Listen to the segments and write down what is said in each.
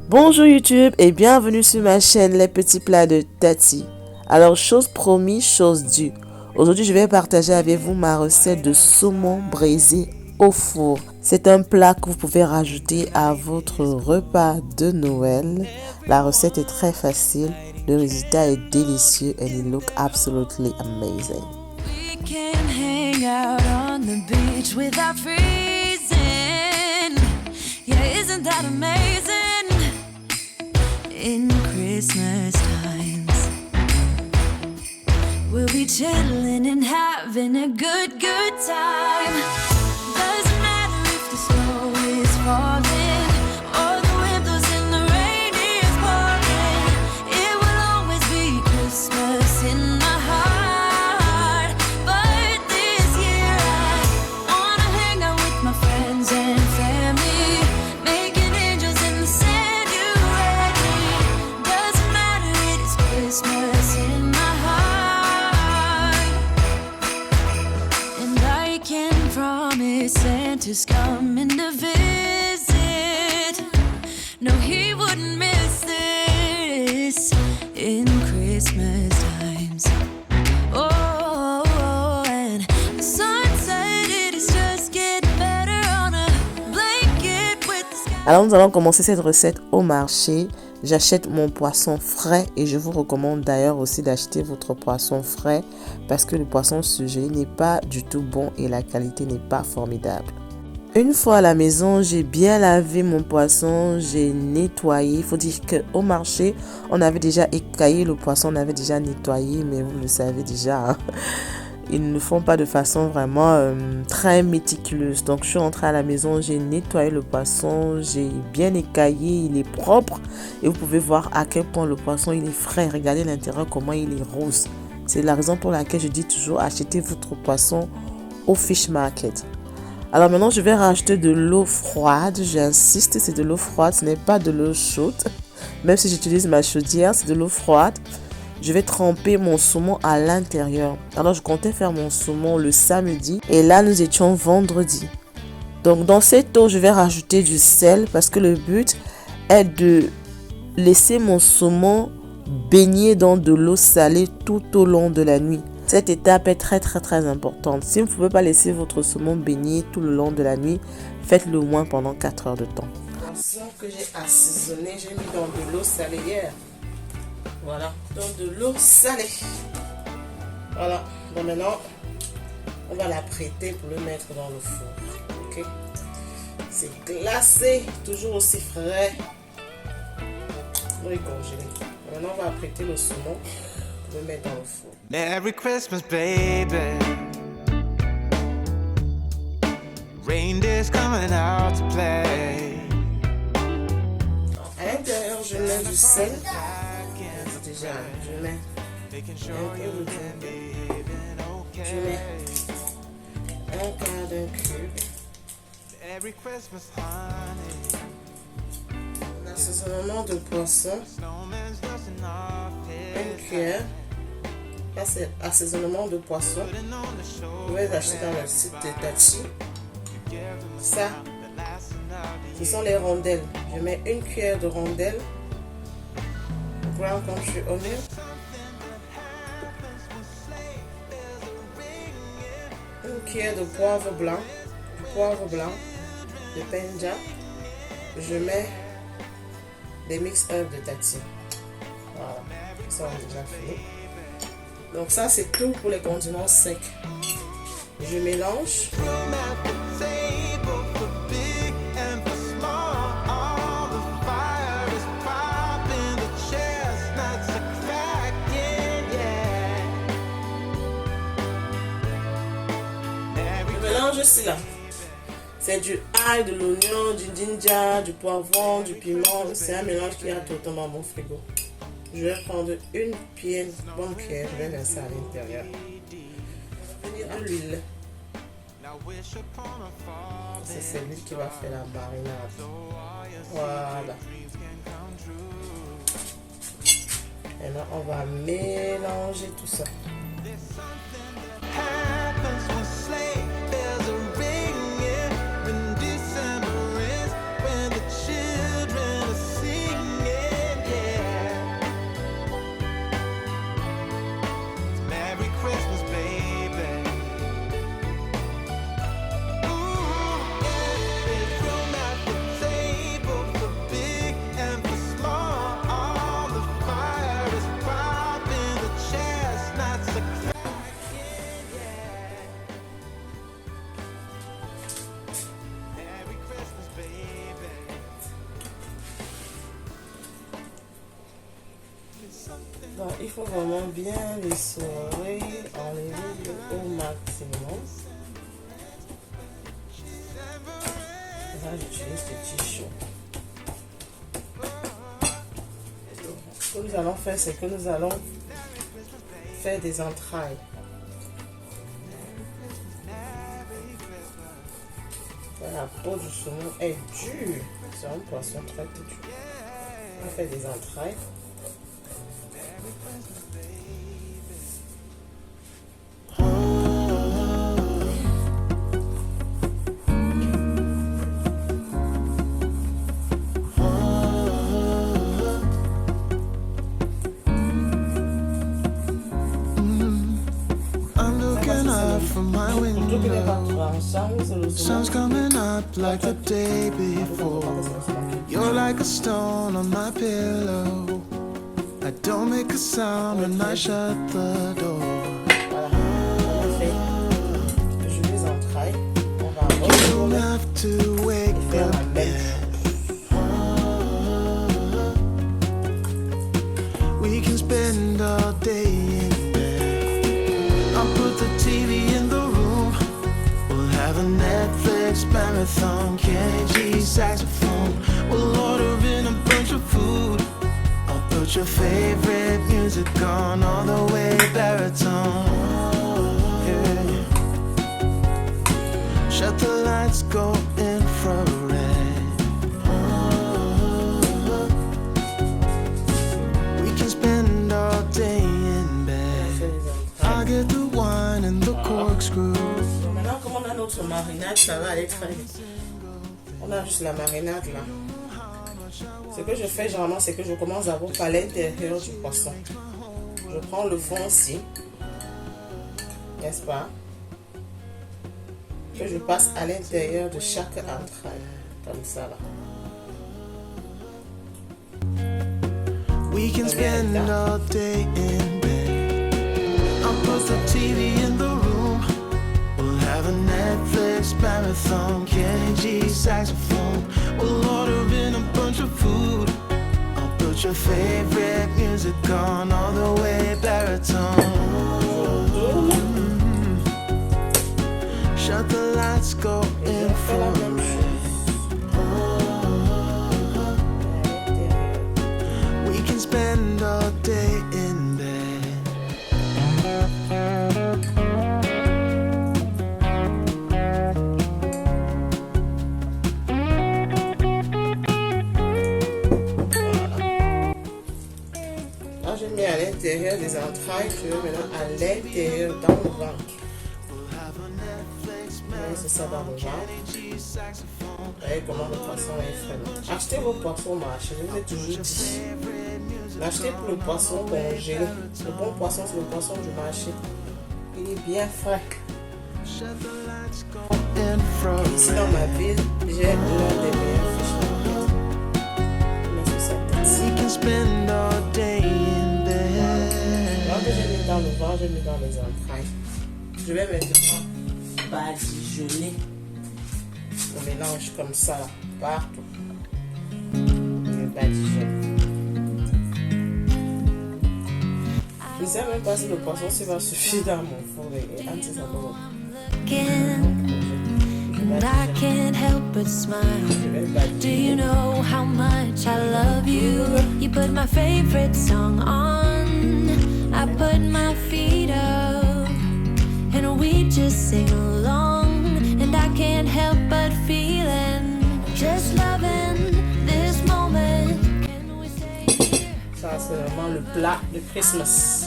Bonjour YouTube et bienvenue sur ma chaîne Les Petits Plats de Tati. Alors chose promise, chose due. Aujourd'hui je vais partager avec vous ma recette de saumon braisé au four. C'est un plat que vous pouvez rajouter à votre repas de Noël. La recette est très facile, le résultat est délicieux and it look absolutely amazing. We can hang out on the beach without freezing. Yeah, isn't that amazing? In Christmas times, we'll be chilling and having a good time. Doesn't matter if the snow is falling or the wind blows and the rain is pouring. It will always be Christmas in my heart. But this year I wanna hang out with my friends and family, making angels in the sand. You and me. Doesn't matter, it is Christmas in my heart. And I can promise Santa's coming to visit. No, he wouldn't miss this in Christmas times. Oh, and the sun said it is just getting better on a blanket with the sky. Alors nous allons commencer cette recette au marché. J'achète mon poisson frais et je vous recommande d'ailleurs aussi d'acheter votre poisson frais parce que le poisson surgelé n'est pas du tout bon et la qualité n'est pas formidable. Une fois à la maison, j'ai bien lavé mon poisson, j'ai nettoyé. Il faut dire qu'au marché, on avait déjà écaillé le poisson, on avait déjà nettoyé, mais vous le savez déjà, hein. Ils ne le font pas de façon vraiment très méticuleuse. Donc je suis rentrée à la maison, j'ai nettoyé le poisson, j'ai bien écaillé, il est propre. Et vous pouvez voir à quel point le poisson il est frais. Regardez l'intérieur comment il est rose. C'est la raison pour laquelle je dis toujours achetez votre poisson au fish market. Alors maintenant je vais rajouter de l'eau froide. J'insiste, c'est de l'eau froide, ce n'est pas de l'eau chaude. Même si j'utilise ma chaudière, c'est de l'eau froide. Je vais tremper mon saumon à l'intérieur. Alors je comptais faire mon saumon le samedi et là nous étions vendredi. Donc dans cette eau je vais rajouter du sel parce que le but est de laisser mon saumon baigner dans de l'eau salée tout au long de la nuit. Cette étape est très importante. Si vous ne pouvez pas laisser votre saumon baigner tout le long de la nuit, faites-le au moins pendant 4 heures de temps. Le poisson que j'ai assaisonné, j'ai mis dans de l'eau salée hier. Voilà, dans de l'eau salée. Voilà, donc maintenant, on va la prêter pour le mettre dans le four. Ok, c'est glacé, toujours aussi frais. On est congelé. Maintenant, on va prêter le saumon pour le mettre dans le four. Merry Christmas, baby. Reindeer's coming out to play. À l'intérieur, je mets du sel. Déjà, je mets un peu de je mets un quart d'un cube. Merry Christmas, honey. L'assaisonnement de poisson, Snowman's dusting off une his cuillère. Là, c'est assaisonnement de poisson. putting on the show. Vous pouvez acheter dans le site de Tati. Ça, ce sont les rondelles. Je mets une cuillère de rondelles. Brown country onion. Une cuillère de poivre blanc. De Penja. Je mets des mix herbs de Tati. Voilà, ça on a déjà fini. Donc ça c'est tout pour les condiments secs. Je mélange. Room at the table for big and for small. All the fire is popping, the chestnuts are cracking, yeah. Merry Je mélange cela. C'est du ail, de l'oignon, du ginger, du poivron, du piment. C'est un mélange qui a tout le temps dans mon frigo. Je vais prendre une bonne cuillère. Je vais verser à l'intérieur. Je vais venir à l'huile. now wish upon a fall. C'est l'huile qui va faire la marinade. Voilà. Maintenant, on va mélanger tout ça. Happens when sleigh bells are ringing, when December is, when the children are singing. Donc, il faut vraiment bien les serrer, enlever au maximum. Là, j'utilise ce tissu. Ce que nous allons faire, c'est que nous allons faire des entrailles. La peau du saumon est dure. C'est un poisson très dur. On fait des entrailles. I'm looking up from my Plutôt que les window. rendre ensemble, c'est le Sun's saumon. coming up like the day before. You're like a stone on my pillow. I don't make a sound when I shut the door. Voilà, on a fait. Je les entrailles. On va You don't retourner have to wake et faire la up même yet. chose. We can spend all day in bed. I'll put the TV in the room. We'll have a Netflix marathon. Kenny G saxophone. We'll order in a bunch of food. I'll put your favorite music on all the way baritone. Yeah. Shut the lights, go infrared. We can spend all day in On bed. fait les I'll entrailles. get the wine and the corkscrew. Donc maintenant, comme on a notre marinade, ça va aller très vite. On a juste la marinade là. Ce que je fais généralement, c'est que je commence d'abord par l'intérieur du poisson. Je prends le fond aussi, n'est-ce pas? Que je passe à l'intérieur de chaque entraille, comme ça là. We can spend all day in bed. I'll put the TV in the room. We'll have a Netflix marathon. Kenny G saxophone. We'll order in a bunch of food. I'll put your favorite music on all the way baritone. Shut the lights, go Et je fais la même infrared. chose. We can spend all day in bed. Là, je mets à l'intérieur des entrailles, je vais maintenant à l'intérieur dans le ventre. Ouais, c'est ça dans le ventre. Vous voyez comment le poisson est frais. Achetez vos poissons au marché, je vous ai toujours dit. N'achetez plus le poisson congelé. Le bon poisson, c'est le poisson du marché. Il est bien frais. Ici dans ma ville, j'ai l'un des meilleurs fiches market. Mais c'est ça. We can spend all day in bed. Quand j'ai mis dans le ventre, j'ai mis dans les entrailles. Je vais maintenant badigeonner le mélange comme ça, là, partout. Je badigeonne. Je ne sais même pas si le poisson ça va suffire dans mon four et anti ça And I can't help but smile. Je vais Do badigeonner. you know how much I love you? You put my favorite song on. I put my feet up. And we just sing along. And I can't help but feeling. Just loving this moment. Can we stay here? Ça, c'est vraiment le plat de Christmas.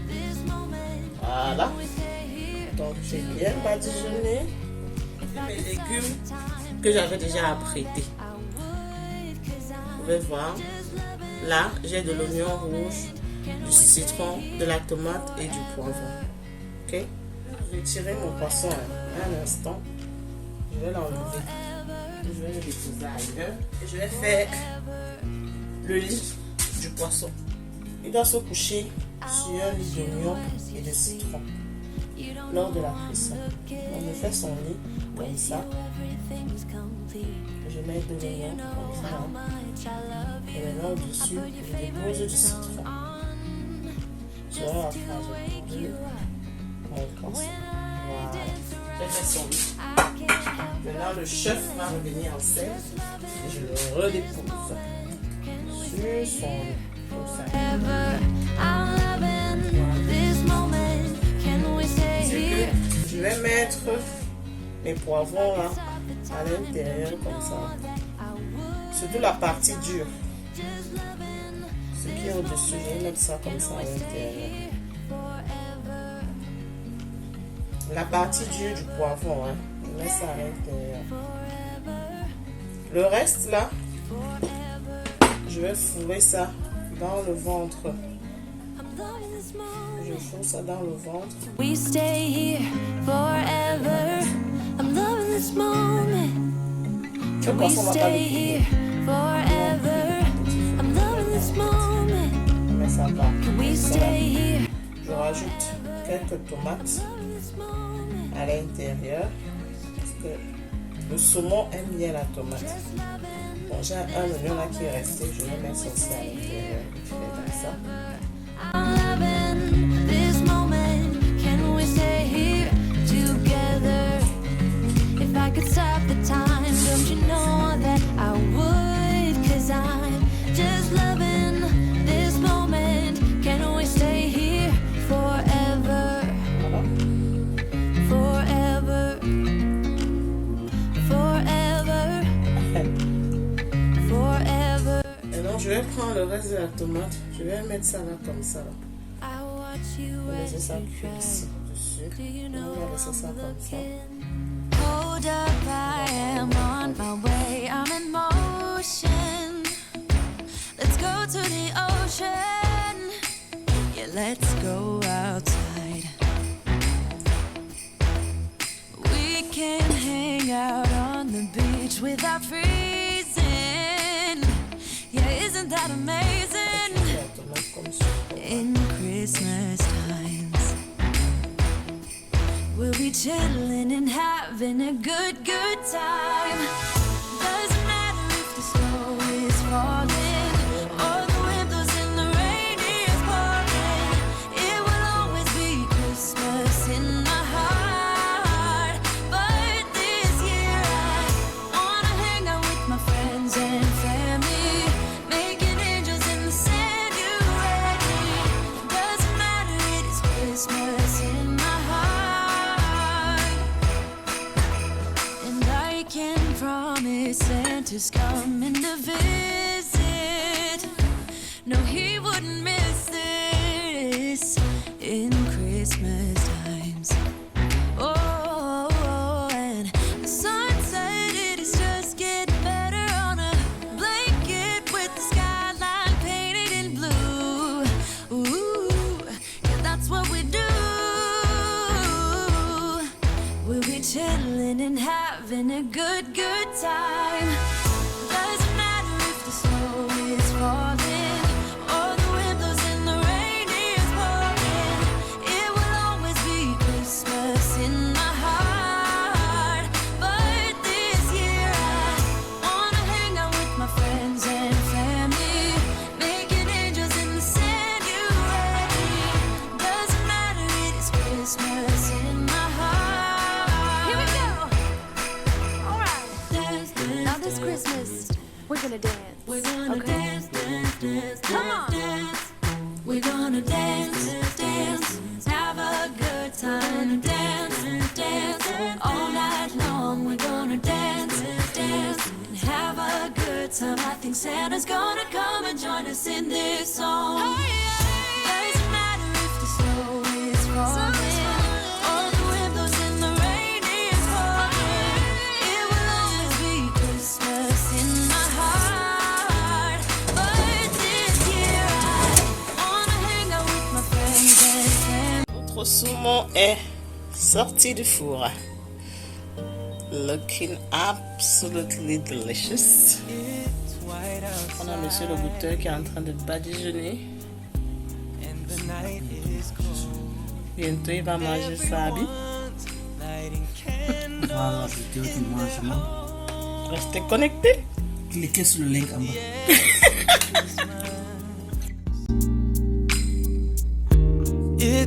This moment. Voilà. We stay here. Donc, j'ai bien badigeonné mes légumes que j'avais déjà apprêtés. Vous pouvez voir. Là, j'ai de l'oignon rouge, du citron, de la tomate et du poivron. Ok? Je vais tirer mon poisson un instant. Je vais l'enlever. Je vais le déposer ailleurs. Et je vais faire le lit du poisson. Il doit se coucher sur un lit d'oignon et de citron lors de la cuisson. On me fait son lit comme ça. Everything's complete. Je mets de l'oignon comme ça. How much I love you. Et maintenant au-dessus, je dépose du citron. On Tu vois la phrase. Voilà. J'ai fait son lit. Maintenant, le chef va revenir en scène et je le redépose sur son lit. Comme ça. Je vais mettre mes poivrons là à l'intérieur comme ça. Surtout la partie dure. Ce qui est au-dessus, je vais mettre ça comme ça à l'intérieur. La partie dure du poivron, hein. Je mets ça à l'intérieur. Le reste là, je vais fourrer ça dans le ventre. Je fous ça dans le ventre. We stay here forever. I'm loving this moment. Le We poisson va pas stay le here forever. I'm loving this moment. Je mets ça là. We stay here. Je rajoute quelques tomates This moment. à l'intérieur. Parce que le saumon aime bien la tomate. Bon, j'ai un oignon là qui est resté. Je vais mettre ça aussi à l'intérieur. Je fais comme ça. I'm loving this moment. Can we stay here together? If I could stop the time, don't you know that I would? 'Cause I'm just loving this moment. Can we stay here forever? Forever. Forever. Forever. Et donc, je vais prendre le reste de la tomate. Je vais mettre ça là comme ça. Là. I watch you Je vais as laisser ça you cuire try. ici dessus. Do you On know va laisser ça I'm comme ça. looking? Hold up, I am on my way. I'm in motion. Let's go to the ocean. Yeah, let's go outside. We can hang out on the beach without freezing. Yeah, isn't that amazing? La tomate comme ça. In Christmas times, we'll be chilling and having a good time. Doesn't matter if the snow is falling or the windows in the rain is pouring. It will always be Christmas in my heart. But this year I wanna hang out with my friends and family, making angels in the sand. You ready? Doesn't matter, it is Christmas in my heart. And I can promise Santa's coming to visit. No, he wouldn't miss this in Christmas times. Oh, and the sunset, it is just getting better on a blanket with the skyline painted in blue. Ooh, yeah, that's what we do. We'll be chilling and having a good time. Doesn't matter if the snow is falling or the windows in the rain is pouring. It will always be Christmas in my heart. But this year I wanna hang out with my friends and family, making angels in the sand. You ready? Doesn't matter, it is Christmas in my heart. Here we go. All right. Dance, dance, now this Christmas, we're gonna dance. We're gonna dance, dance, dance. Come on. Dance. We're gonna dance, dance, have a good time. Dance, dance, all night long. We're gonna dance, dance, and have a good time. I think Santa's gonna come and join us in this song. Doesn't matter if the snow is falling or the windows in the rain is pouring. It will always be Christmas in my heart. But this year I wanna hang out with my friends and family. Notre saumon est sorti du four. Looking absolutely delicious. On a monsieur le goûteur qui est en train de badigeonner. Bientôt il va manger sa habit. Voilà, vidéo du mangement. Restez connectés. Cliquez sur le link en bas.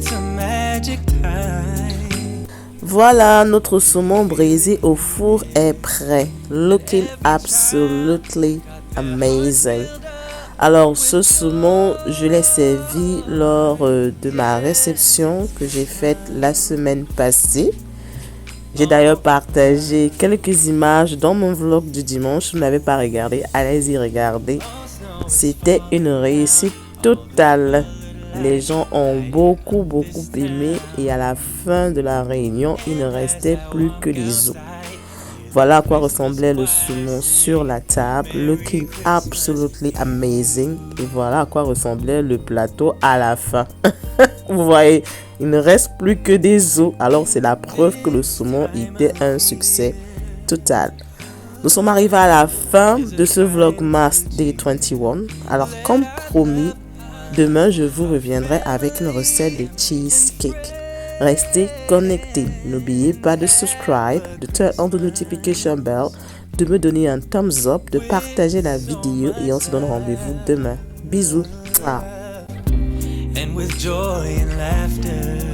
it's a magic time. Voilà, notre saumon brisé au four est prêt. Looking absolutely amazing. Alors, ce saumon, je l'ai servi lors de ma réception que j'ai faite la semaine passée. J'ai d'ailleurs partagé quelques images dans mon vlog du dimanche. Si vous n'avez pas regardé, allez-y regarder. C'était une réussite totale. Les gens ont beaucoup aimé et à la fin de la réunion, il ne restait plus que les os. Voilà à quoi ressemblait le saumon sur la table, looking absolutely amazing. Et voilà à quoi ressemblait le plateau à la fin. Vous voyez, il ne reste plus que des os. Alors c'est la preuve que le saumon était un succès total. Nous sommes arrivés à la fin de ce Vlogmas Day 21. Alors comme promis, demain je vous reviendrai avec une recette de cheesecake. Restez connectés. N'oubliez pas de subscribe, de turn on the notification bell, de me donner un thumbs up, de partager la vidéo et on se donne rendez-vous demain. Bisous. And with joy and laughter